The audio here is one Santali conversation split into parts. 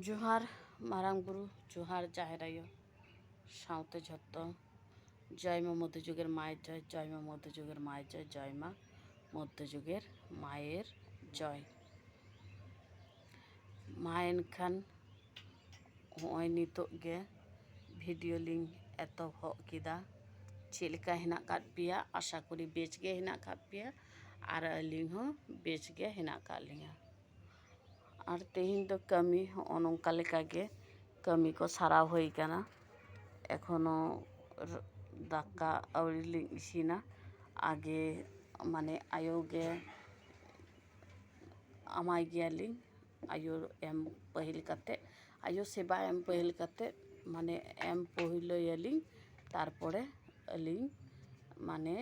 जोहार मारांग बुरु जोहार जाहेर आयो साउते झत्तो जय मा मध्यजुगेर मायेर जय जय मा मध्यजुगेर मायेर जय जय मा मध्यजुगेर मायेर जय मा एनखान हय नितोग गे भिडियो लिंक एतहब केदा चेद लेका हेनाग काद पेया आशा करी बेस गे हेनाग काद पेया आर आलिंग हो बेस गे हेनाग काद लिंगा और तेहिन दो कमी नोंका लेका गे कमी को सारा हुई काना एखोनो दाका आउरी लिंग इसिना आगे माने आयो गे आमाय गियालिंग आयो एम पहिल काते आयो सेबा एम पहिल काते माने एम पहिलयालिंग तारपरे अलिंग माने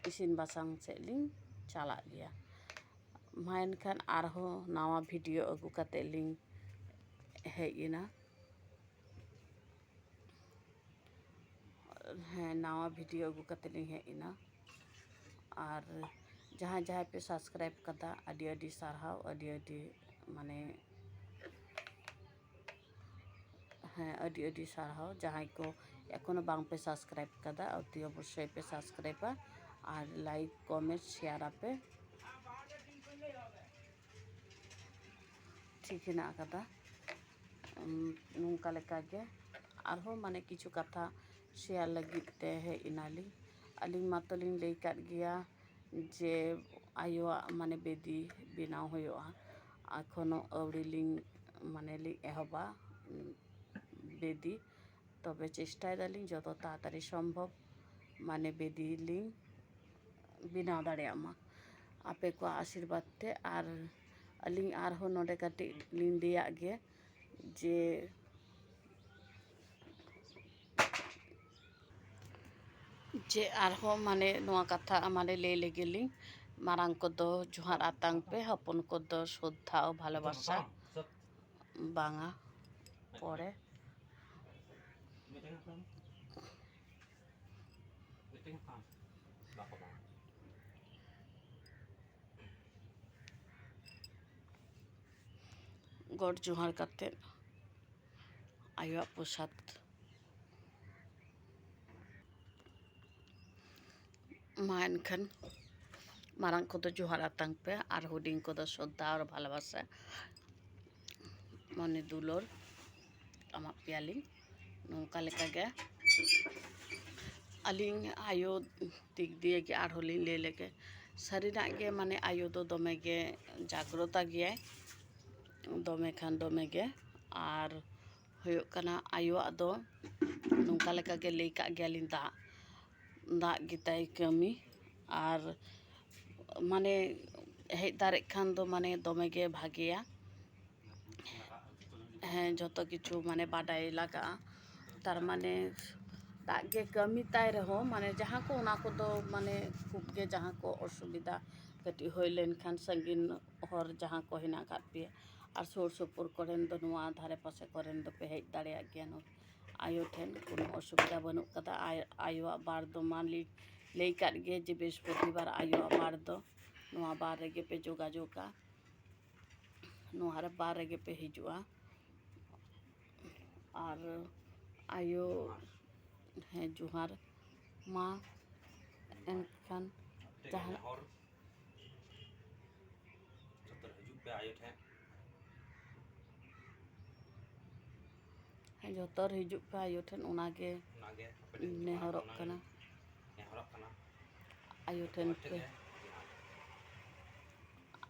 इसिन बासांग सेलिंग चाला गया मा एनखान आरहो नावा भिडियो अगु काते लिंग हेइना हाँ नावा भिडियो अगु काते लिंग हेइना और जहाँ जहाँ पे सब्सक्राइब कदा अडी अडी सारहाव अडी माने हाँ अडी सारहाव जहाँ को एखोनो बांग पे सब्सक्राइब कदा अति अवश्य पे सब्सक्राइब और लाइक कमेंट शेयर पे ठीक है ना कदा नोंका लेका गे आरहो माने किछु कथा शेयर लगित ते है इनाली अलिंग मातोलिंग लई काद गिया जे आयो माने बेदी बेनाव होयोआ एखोनो अवरी लिंग माने लिंग एहबा बेदी तबे चेष्टा दालिंग जतो ताड़ाताड़ी सम्भव माने बेदी लिंग बेनाव दाड़ेयामा आपे को आशीर्वाद ते आर अलिंग आरहो नोडे काटी लिंग लिया गे जे आरहो माने नोआ कथा माने ले लेगेलिंग मारांग को दो जोहार आतांग पे हपन को दो श्रद्धा और भालोबासा बांगा पड़े गॉड जोहार करते आयो प्रसाद मा एनखान मारांग को दो जोहार आतांग पे और हुडिंग को दो श्रद्धा और भालोबासा मने दुलोर आमा पेयालिंग नोंका लेका गे अलिंग आयो दिक दिए गे आर होलिंग ले लेके सारीना गे माने आयो दो दमे गे जाग्रता गया दमे खान दमे गे और होयो कना आयो आदो नोंका लेका गे लई का गेलिंग दा गिताई कमी और माने हेज दारे खान दो माने दमे गे भागेया हाँ जो किछु माने बाडाई लगा तार माने दागे कमी ताई रहो माने जहाँ को उना को दो माने खूब गे जहाँ को असुविधा कटी होय लेन खान संगीन हर जहाँ को हिना काट पे और सुर सुपुर करें दो नुआ धारे पासे करें दो पे हेज दाड़े ज्ञान आयो ठेन कोनो असुविधा बनू कदा आयो बार दो मान लई काट गे जे बृहस्पतिवार आयो बार दो नुआ बार रेगे पे जोगाजोगा नुआ बार रेगे पे हिजुआ और आयो है जोहार मा एनखान जहाँ जोतर हिजुग पे आयो ठेन उनागे नेहरक कना आयो ठेन पे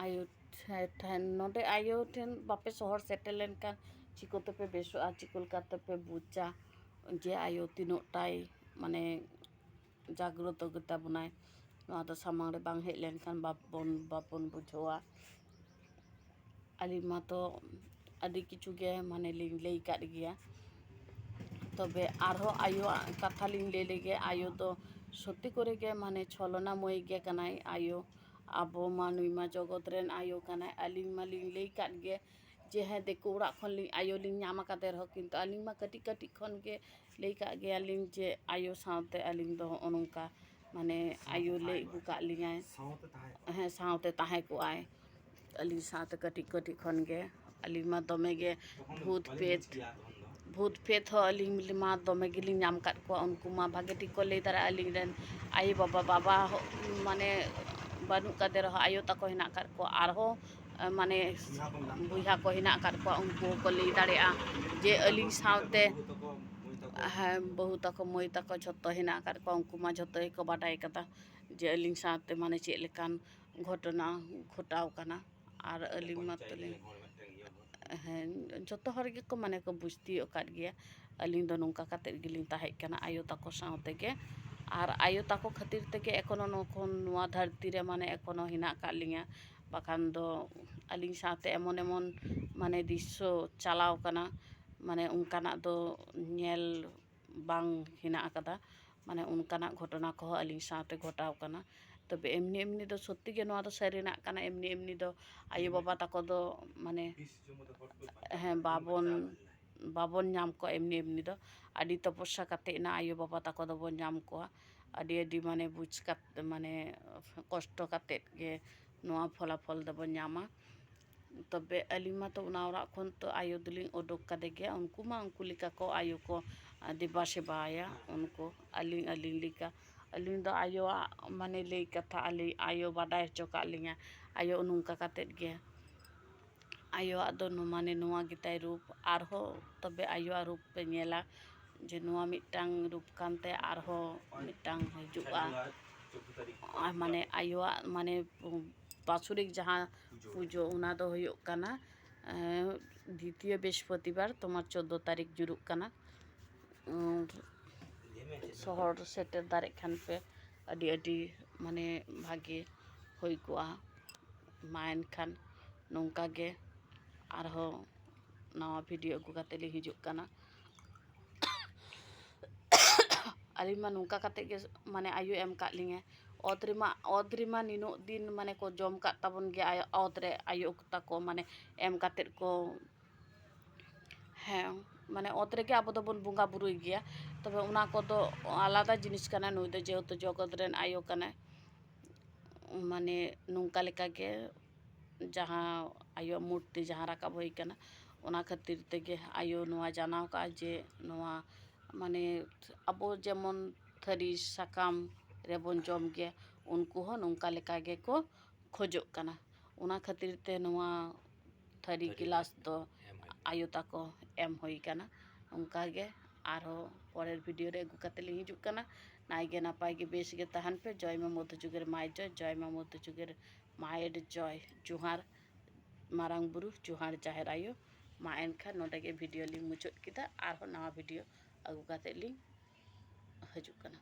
आयो ठेन नोडे आयो ठेन बापे शहर सेटल लेन का चिकोते पे बेसोआ चिकोल काते पे बुचा जे आयो तीनोटाई माने जाग्रत गता बनाए नोआ दो सामांग रे बांग हेज लेन खान बापन बुझोआ अली मा तो आदि किछु गे माने लिंग लई काट गिया तबे आरहो आयो कथा लिंग ले लेगे आयो दो सत्यि करे गे माने छलना मय गे कनाई आयो आबो मा नुई मा जगत रेन आयो कनाई अलिंग मा लिंग लई काट गे जे है देखो उड़ा खन लिंग आयो लिंग नामा काते रहो किंतु अलिंग मा कटी कटी खन गे लई का गे अलिंग जे आयो सावते अलिंग दो ओनोंका माने आयो लई गु का लिंगाय हाँ सावते ताहे को आय अलिंग सावते कटी कटी खन गे अली मा दमे गे भूत पेत हो अली मा दमे गिली नाम काट को उनको मा भागे ठीक को ले दारा अली रेन आयो बाबा माने बानु कादे रहो आयो तको हिना काट को आरहो माने बुहा को हिना काट को उनको को ले दारे जे अली सावते हाँ बहु तको मई तको झोतो हिना काट को उनको मा झोतो को बाडाय कदा जे अली सावते माने चेक लेकान घटना घटाव कना और अली मतले हाँ जोतो हर गे को माने को बुझती ओकात गया अली दो नोंका काते गिलिंग ताहे कना आयो तको सावते के और आयो तको खातिर तेके एकोनो नोखोन नोआ धरती रे माने एकोनो हिना कालिंगा बाखान दो अली सावते एमन एमन माने दिसो चालाव कना माने उनकाना दो नेल बांग हिना कदा माने उनकाना घटना को अली सावते घटाव कना तबे एमनी एमनी दो सत्ती के नोआ दो सरिना कना एमनी एमनी दो आयो बाबा तको दो माने हाँ बाबन नाम को एमनी एमनी दो आदि तपस्या काते ना आयो बाबा तको दो बन नाम को आदि आदि माने बुझ काते माने कष्ट काते गे नोआ फलाफल दो बन नामा तबे अलीमा तो उनावरा खन तो आयो दुलिंग ओडोक कादे गया उनको मा उनको लिका को आयो को दिबा सेबाया उनको अलिंग अलिंग लिका अलिंग दो आयो माने ले कथा अली आयो बाडाय चोका लिंगा आयो उनुंका काते गया आयो आदो नो माने नोआ गिताय रूप आरहो तबे आयो रूप पे नेला जे नोआ मिटांग रूप कानते आरहो मिटांग हजुआ माने आयो माने बासुरिक जहाँ पुजो उना दो हुयुग काना द्वितीय बृहस्पतिवार तुम्हार 14 तारीख जुरुग काना शहर सेटर दारे खान पे अडी अडी माने भागे होई कोआ मायन खान नोंका गे आरहो नवा वीडियो अगू काते ले हिजुग काना अली मा नोंका काते गे माने आयो एम का लिंगे ओद्रिमा निनो दिन माने को जम का ताबन गे आयो ओद्रे आयो तको माने एम काते को हाँ माने ओद्रे के आबो दोबन बुंगा बुरुई गया तबे उना को दो आलादा जिनिस काना नुई दो जेहेतु जगत रेन आयो काना माने नोंका लेका गे जहाँ आयो मूर्ति जहाँ राकाब होई काना उना खातिर तेगे आयो नोआ जानाव का जे नोआ माने अबो जेमन थरी साकाम रेबन जम गे उनको हो नोंका लेका गे को खोजो काना उना खातिर ते नोआ थरी गिलास दो आयो ताको एम होई काना उनका गे आरो परेर वीडियो रे अगू काते ले हिजुग काना नाई गे नापाय गे बेस गे तहन पे जय मा मध्यजुगेर माय जय मा मध्यजुगेर मायर जय जोहार मारांग बुरु जोहार जाहेर आयो मा एनखान नोडे गे वीडियो लिंग मुचाद किदा आरो नवा वीडियो अगू काते लिंग हजुग काना।